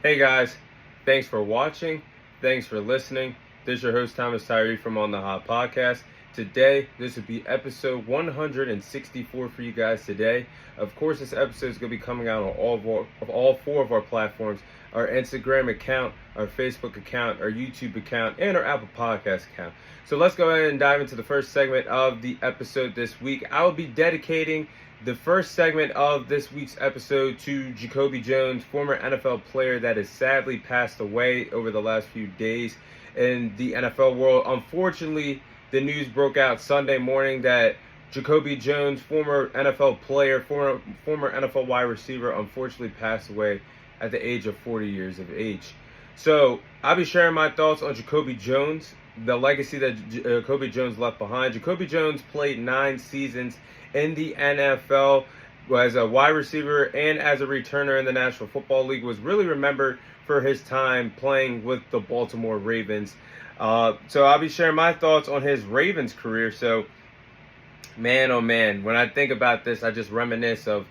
Hey guys, thanks for watching. Thanks for listening. This is your host Thomas Tyree from On the Hot Podcast. Today, this would be episode 164 for you guys today. Of course, this episode is going to be coming out on all four of our platforms: our Instagram account, our Facebook account, our YouTube account, and our Apple Podcast account. So let's go ahead and dive into the first segment of the episode this week. I will be dedicating the first segment of this week's episode to Jacoby Jones, former NFL player that has sadly passed away over the last few days in the NFL world. Unfortunately, the news broke out Sunday morning that Jacoby Jones, former NFL player, former NFL wide receiver, unfortunately passed away at the age of 40 years of age. So I'll be sharing my thoughts on Jacoby Jones, the legacy that Jacoby Jones left behind. Jacoby Jones played 9 seasons in the NFL as a wide receiver and as a returner in the National Football League. Was really remembered for his time playing with the Baltimore Ravens. So I'll be sharing my thoughts on his Ravens career. So, man, oh man, when I think about this, I just reminisce of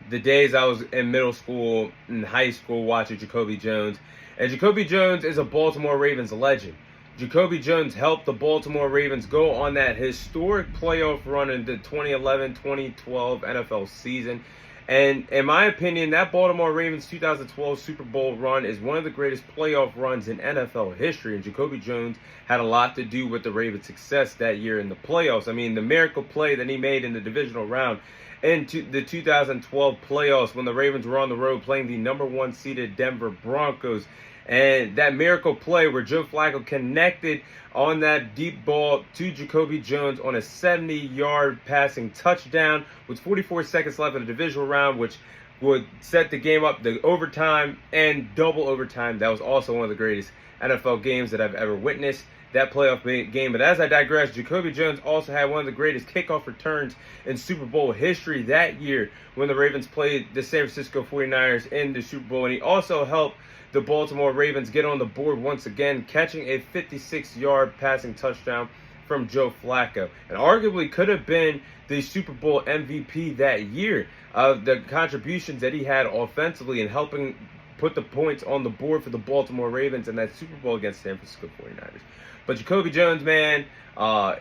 the days I was in middle school and high school watching Jacoby Jones. And Jacoby Jones is a Baltimore Ravens legend. Jacoby Jones helped the Baltimore Ravens go on that historic playoff run in the 2011-2012 NFL season. And in my opinion, that Baltimore Ravens 2012 Super Bowl run is one of the greatest playoff runs in NFL history. And Jacoby Jones had a lot to do with the Ravens' success that year in the playoffs. I mean, the miracle play that he made in the divisional round in the 2012 playoffs when the Ravens were on the road playing the number 1 seeded Denver Broncos. And that miracle play where Joe Flacco connected on that deep ball to Jacoby Jones on a 70-yard passing touchdown with 44 seconds left in the divisional round, which would set the game up to overtime and double overtime. That was also one of the greatest NFL games that I've ever witnessed, that playoff game. But as I digress, Jacoby Jones also had one of the greatest kickoff returns in Super Bowl history that year when the Ravens played the San Francisco 49ers in the Super Bowl. And he also helped the Baltimore Ravens get on the board once again, catching a 56-yard passing touchdown from Joe Flacco. And arguably could have been the Super Bowl MVP that year of the contributions that he had offensively and helping put the points on the board for the Baltimore Ravens in that Super Bowl against San Francisco 49ers. But Jacoby Jones, man,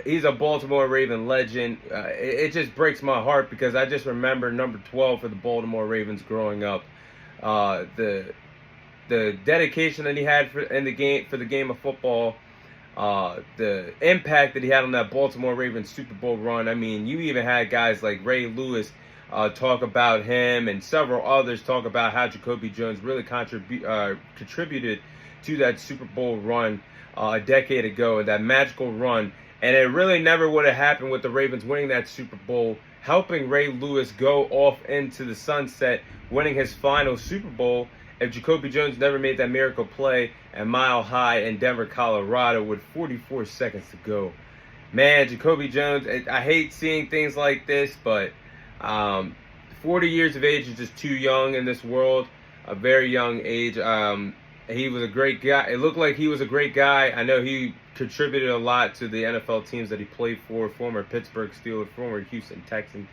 he's a Baltimore Raven legend. It just breaks my heart because I just remember number 12 for the Baltimore Ravens growing up. The dedication that he had for the game of football, the impact that he had on that Baltimore Ravens Super Bowl run. I mean, you even had guys like Ray Lewis talk about him, and several others talk about how Jacoby Jones really contributed to that Super Bowl run a decade ago, and that magical run. And it really never would have happened with the Ravens winning that Super Bowl, helping Ray Lewis go off into the sunset, winning his final Super Bowl, if Jacoby Jones never made that miracle play at Mile High in Denver, Colorado with 44 seconds to go. Man, Jacoby Jones, I hate seeing things like this, but 40 years of age is just too young in this world, a very young age. He was a great guy. It looked like he was a great guy. I know he contributed a lot to the NFL teams that he played for, former Pittsburgh Steelers, former Houston Texans,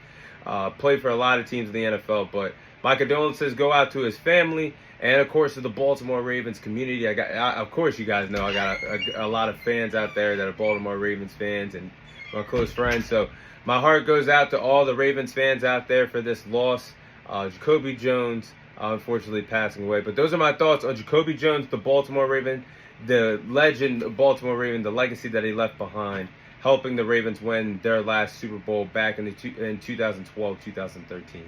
played for a lot of teams in the NFL, but my condolences go out to his family and, of course, to the Baltimore Ravens community. Of course, you guys know I got a lot of fans out there that are Baltimore Ravens fans and my close friends. So my heart goes out to all the Ravens fans out there for this loss. Jacoby Jones, unfortunately, passing away. But those are my thoughts on Jacoby Jones, the Baltimore Raven, the legend of Baltimore Raven, the legacy that he left behind, helping the Ravens win their last Super Bowl back in 2012-2013.